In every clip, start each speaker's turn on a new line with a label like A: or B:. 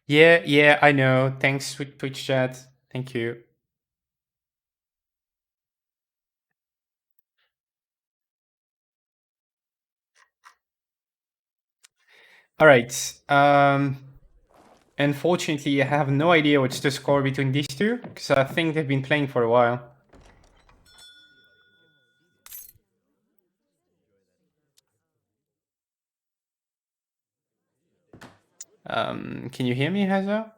A: Yeah, I know. Thanks, Twitch chat. Thank you. All right. Unfortunately, I have no idea what's the score between these two because I think they've been playing for a while. Can you hear me, Hazo?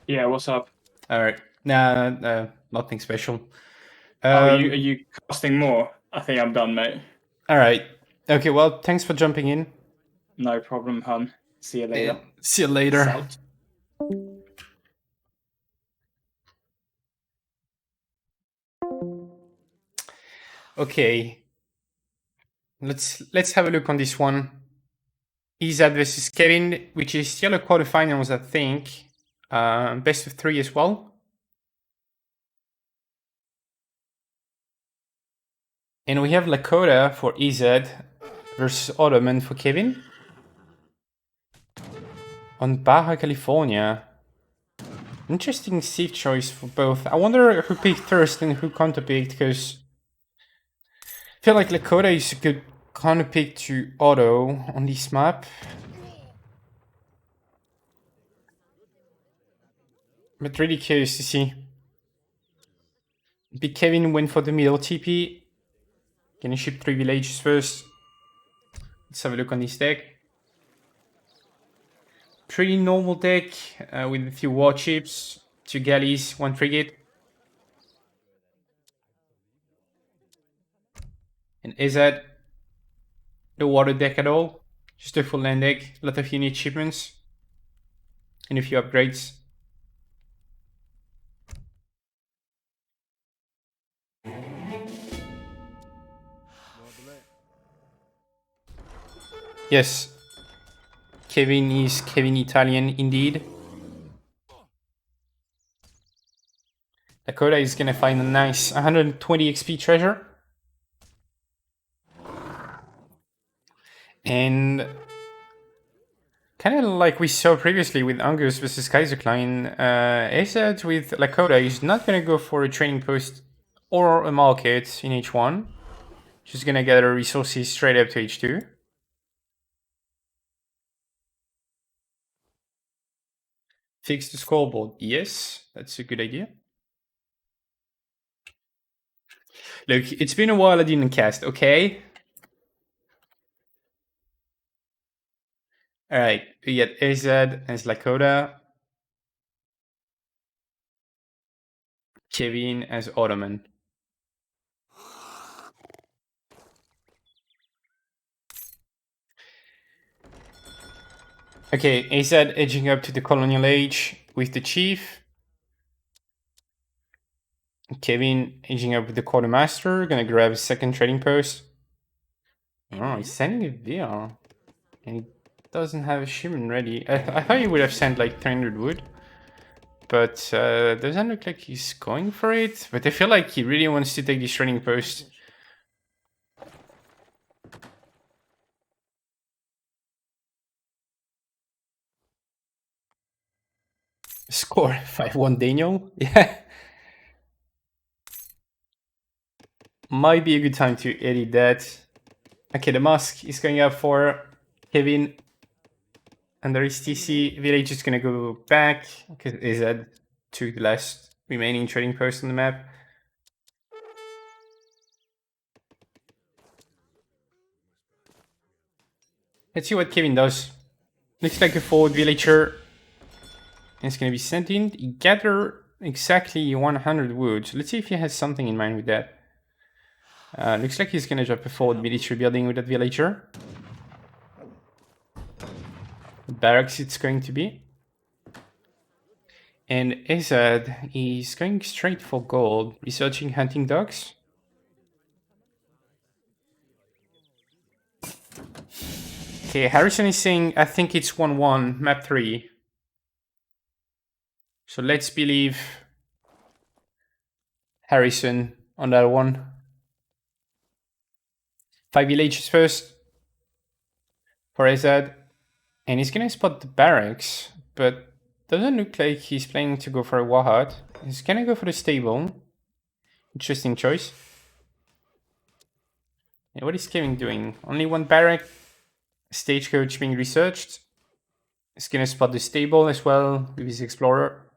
B: Yeah, what's up?
A: All right. Nah, nothing special.
B: Are you casting more? I think I'm done, mate.
A: All right. Okay. Well, thanks for jumping in.
B: No problem, hun. See you later.
A: See you later.
B: Salt.
A: Okay. Let's have a look on this one. Ezad versus Kevin, which is still a quarterfinals, I think. Best of 3 as well. And we have Lakota for Ezad versus Ottoman for Kevin. On Baja California. Interesting safe choice for both. I wonder who picked first and who counterpicked, because I feel like Lakota is a good counterpick to Otto on this map. But really curious to see. Big Kevin went for the middle TP. Gonna ship 3 villages first. Let's have a look on this deck. Pretty normal deck with a few warships, 2 galleys, 1 frigate. And Ezad, no water deck at all. Just a full land deck, a lot of unit shipments, and a few upgrades. Yes, Kevin is Kevin Italian indeed. Lakota is gonna find a nice 120 XP treasure. And kind of like we saw previously with Angus versus Kaiserklein, Ezad with Lakota is not gonna go for a training post or a market in H1. She's gonna gather resources straight up to H2. Fix the scoreboard. Yes, that's a good idea. Look, it's been a while I didn't cast, okay? Alright, we get Ezad as Lakota. Kevin as Ottoman. Okay, Ezad edging up to the colonial age with the chief. Kevin edging up with the quartermaster. Gonna grab a second trading post. Oh, he's sending a VR. And he doesn't have a shipment ready. I thought he would have sent like 300 wood. But doesn't look like he's going for it. But I feel like he really wants to take this trading post. Score 5-1 Daniel. Yeah. Might be a good time to edit that. Okay, the mask is going up for Kevin. And there is TC. Village is gonna go back because Ezad to the last remaining trading post on the map. Let's see what Kevin does. Looks like a forward villager. And it's gonna be sent in. He gathered exactly 100 wood. So let's see if he has something in mind with that. Looks like he's gonna drop a forward military building with that villager. Barracks it's going to be. And Ezad is going straight for gold, researching hunting dogs. Okay, Harrison is saying, I think it's 1-1, map 3. So let's believe Harrison on that one. 5 villages first for Ezad. And he's gonna spot the barracks, but doesn't look like he's planning to go for a Wahat. He's gonna go for the stable. Interesting choice. And what is Kevin doing? Only one barrack. Stagecoach being researched. He's gonna spot the stable as well with his explorer.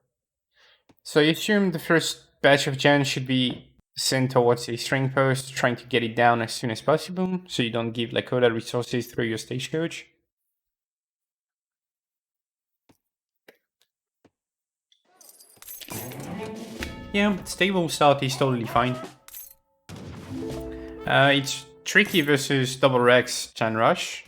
A: So I assume the first batch of gens should be sent towards a string post, trying to get it down as soon as possible, so you don't give Lakota resources through your stagecoach. Yeah, stable start is totally fine. It's tricky versus double Rex Gen Rush,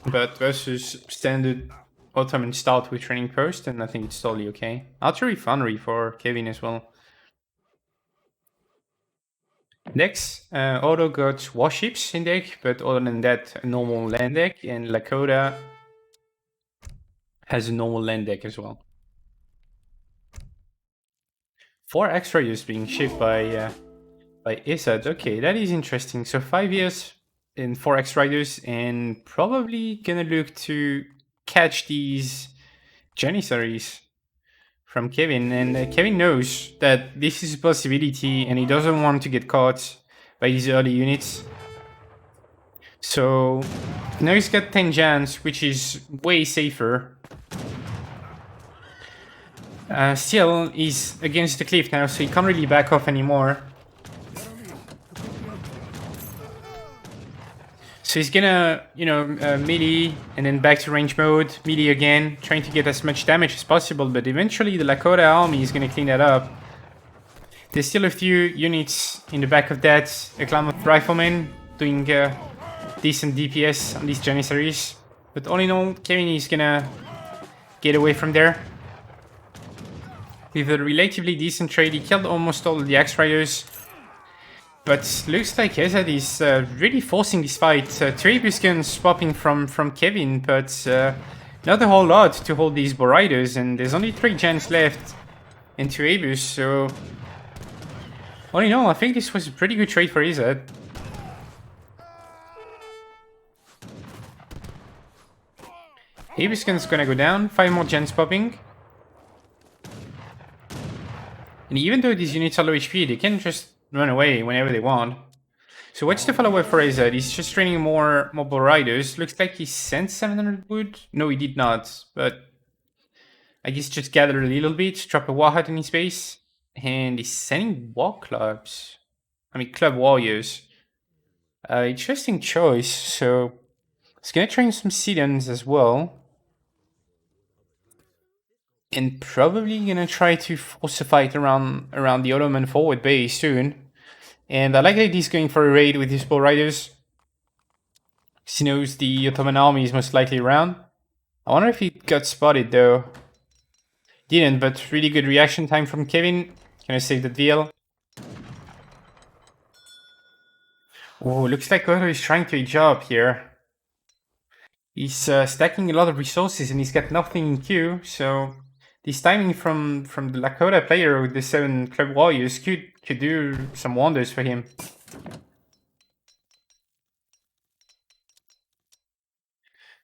A: but versus standard Ottoman start with training post, and I think it's totally okay. Archery Foundry for Kevin as well. Next, Auto got warships in deck, but other than that, a normal land deck, and Lakota has a normal land deck as well. 4 extra years being shipped by Ezad. Okay, that is interesting. So 5 years in 4 extra riders, and probably gonna look to catch these Janissaries from Kevin. And Kevin knows that this is a possibility, and he doesn't want to get caught by these early units. So now he's got 10 Jans, which is way safer. Still, he's against the cliff now, so he can't really back off anymore. So he's gonna, melee, and then back to range mode, melee again, trying to get as much damage as possible, but eventually the Lakota army is gonna clean that up. There's still a few units in the back of that, a Klamath Rifleman doing decent DPS on these Janissaries. But all in all, Kevin is gonna get away from there. With a relatively decent trade, he killed almost all the X-Riders. But looks like Ezad is really forcing this fight. 2 Abus guns popping from Kevin, but not a whole lot to hold these Boar Riders. And there's only 3 gens left and 2 Abus, so... all in all, I think this was a pretty good trade for Ezad. Abus gun's gonna go down, 5 more gens popping. And even though these units are low HP, they can just run away whenever they want. So what's the follow-up for Ezad? He's just training more mobile riders. Looks like he sent 700 wood. No, he did not. But I guess just gathered a little bit, drop a Wahat in his base. And he's sending war clubs. I mean, club warriors. Interesting choice. So he's gonna train some Sedans as well. And probably gonna try to force a fight around the Ottoman forward base soon. And I like that he's going for a raid with his Boar Riders. He knows the Ottoman army is most likely around. I wonder if he got spotted though. Didn't, but really good reaction time from Kevin. Gonna save that VL. Oh, looks like Otto is trying to age up here. He's stacking a lot of resources and he's got nothing in queue, so... this timing from the Lakota player with the 7 club warriors could do some wonders for him.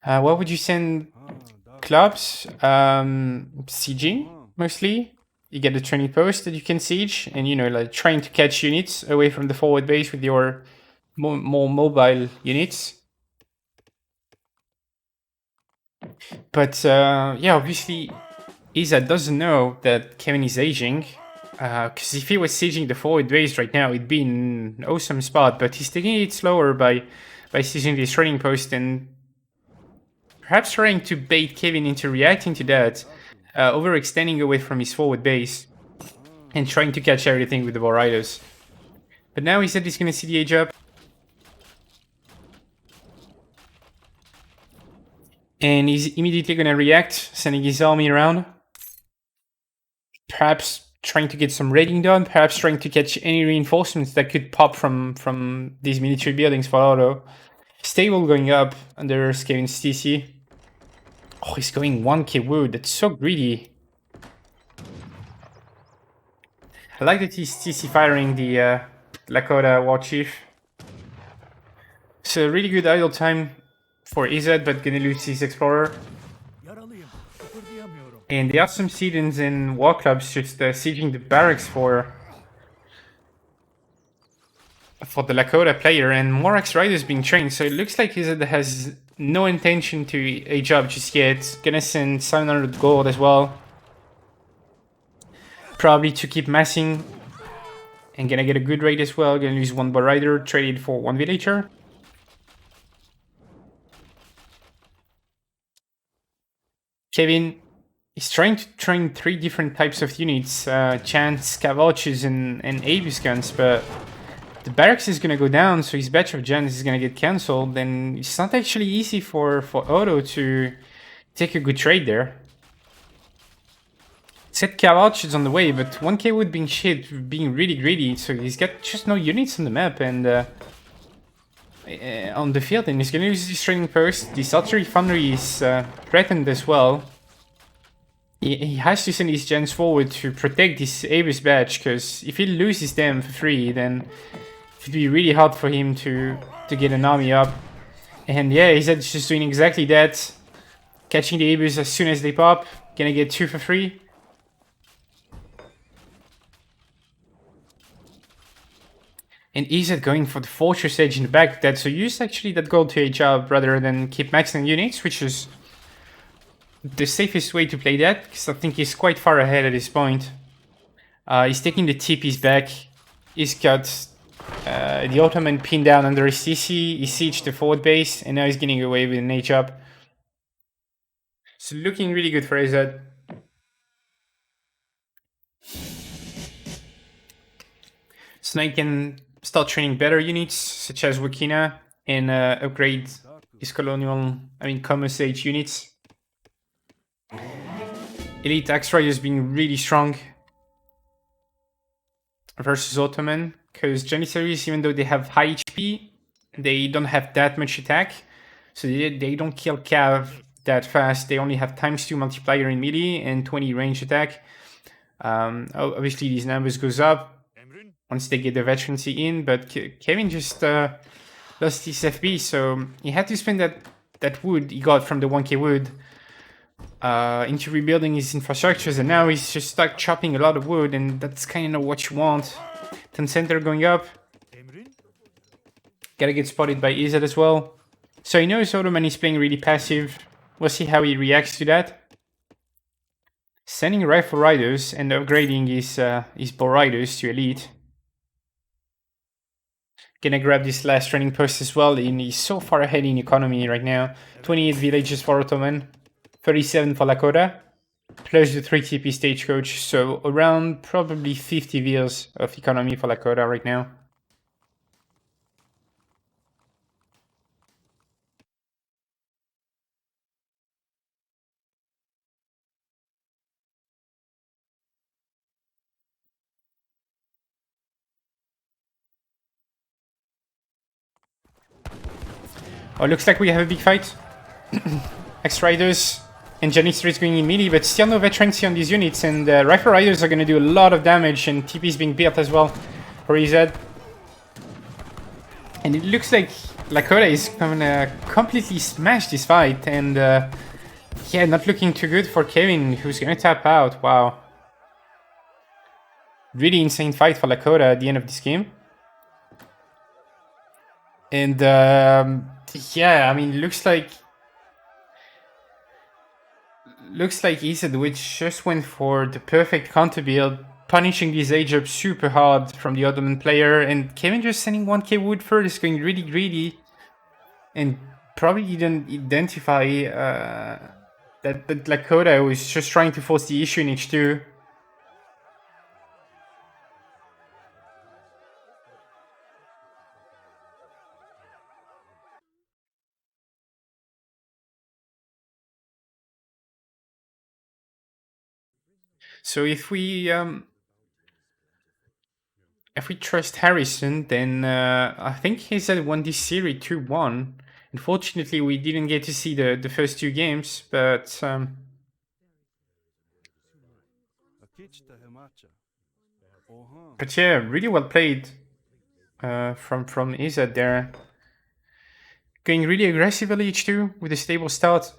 A: What would you send clubs? Sieging, mostly. You get a training post that you can siege, and like trying to catch units away from the forward base with your more mobile units. But yeah, obviously Ezad doesn't know that Kevin is aging, because if he was sieging the forward base right now, it'd be in an awesome spot, but he's taking it slower by sieging this training post and perhaps trying to bait Kevin into reacting to that, overextending away from his forward base and trying to catch everything with the Boar Riders. But now he said he's going to see the age up. And he's immediately going to react, sending his army around. Perhaps trying to get some raiding done, perhaps trying to catch any reinforcements that could pop from these military buildings for Auto. Stable going up under Kevin's TC. Oh, he's going 1k wood, that's so greedy. I like that he's TC firing the Lakota War Chief. So really good idle time for Ezad, but gonna lose his Explorer. And there are some citizens in war clubs just sieging the barracks for the Lakota player, and more X-Riders being trained, so it looks like Ezad has no intention to age up just yet. Gonna send 700 gold as well. Probably to keep massing. And gonna get a good rate as well. Gonna use one Bar Rider, traded for one Villager. Kevin is trying to train 3 different types of units. Chants, Cavalches, and Abyss guns, but the barracks is gonna go down, so his batch of gens is gonna get cancelled, and it's not actually easy for Otto to take a good trade there. Set Cavalch is on the way, but 1k would being shit, being really greedy, so he's got just no units on the map and on the field, and he's gonna use this training post. This artillery foundry is threatened as well. He has to send his gens forward to protect this Abyss badge, because if he loses them for free, then it'd be really hard for him to get an army up. And yeah, he's just doing exactly that. Catching the Abyss as soon as they pop. Gonna get 2 for free. And Ezad going for the Fortress Edge in the back of that, so use actually that gold to age up rather than keep maxing units, which is the safest way to play that, because I think he's quite far ahead at this point. He's taking the TPs back. He's got the Ottoman pinned down under his CC, he sieged the forward base, and now he's getting away with an age up. So looking really good for Ezad. So now he can start training better units, such as Wakina, and upgrade his Commerce Age units. Elite X-Riders being really strong versus Ottoman, because Janissaries, even though they have high HP, they don't have that much attack, so they don't kill Cav that fast. They only have ×2 multiplier in melee and 20 range attack. Obviously these numbers goes up once they get the veterancy in, but Kevin just lost his FB, so he had to spend that wood he got from the 1k wood into rebuilding his infrastructures, and now he's just stuck chopping a lot of wood, and that's kind of what you want. 10 center going up. Gotta get spotted by Ezad as well. So he knows Ottoman is playing really passive. We'll see how he reacts to that. Sending Rifle Riders and upgrading his Bow Riders to Elite. Gonna grab this last training post as well, and he's so far ahead in economy right now. 28 villages for Ottoman, 37 for Lakota, plus the 3 TP stagecoach, so around probably 50 villas of economy for Lakota right now. Oh, looks like we have a big fight. X-Riders and Janissaries going in melee, but still no veterancy on these units, and Rifle Riders are going to do a lot of damage, and TP is being built as well for Ezad. And it looks like Lakota is going to completely smash this fight, and yeah, not looking too good for Kevin, who's going to tap out. Wow. Really insane fight for Lakota at the end of this game. And yeah, I mean, looks like Ezad, which just went for the perfect counter build, punishing this age up super hard from the Ottoman player, and Kevin just sending 1k wood first, going really greedy, and probably didn't identify that Lakota was just trying to force the issue in H2. So if we trust Harrison, then I think he's at won this series 2-1. Unfortunately, we didn't get to see the first 2 games, but yeah, really well played from Ezad there. Going really aggressive at H2 with a stable start.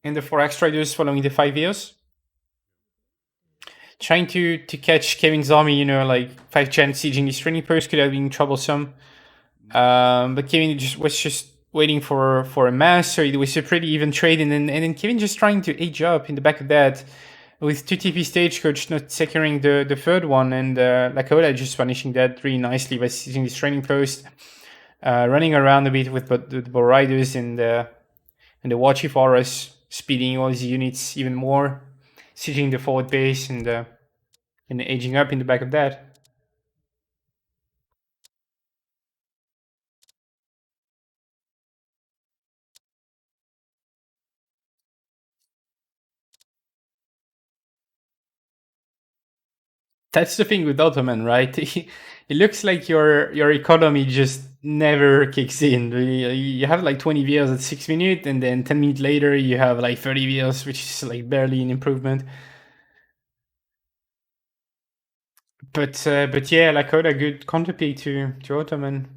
A: and the 4 X-Riders following the 5 years. Trying to catch Kevin's army, you know, like 5 Gen sieging his training post could have been troublesome. But Kevin was just waiting for a mass, so it was a pretty even trade, and then Kevin just trying to age up in the back of that with 2 TP Stagecoach not securing the third one, and Lakota just punishing that really nicely by sieging his training post, running around a bit with the Bow Riders and the Watchy Forest, speeding all his units even more, sieging the forward base and aging up in the back of that. That's the thing with Ottoman, right? It looks like your economy just never kicks in. You have like 20 VLs at 6 minutes, and then 10 minutes later you have like 30 VLs, which is like barely an improvement. But yeah, Lakota good counterpick to Ottoman.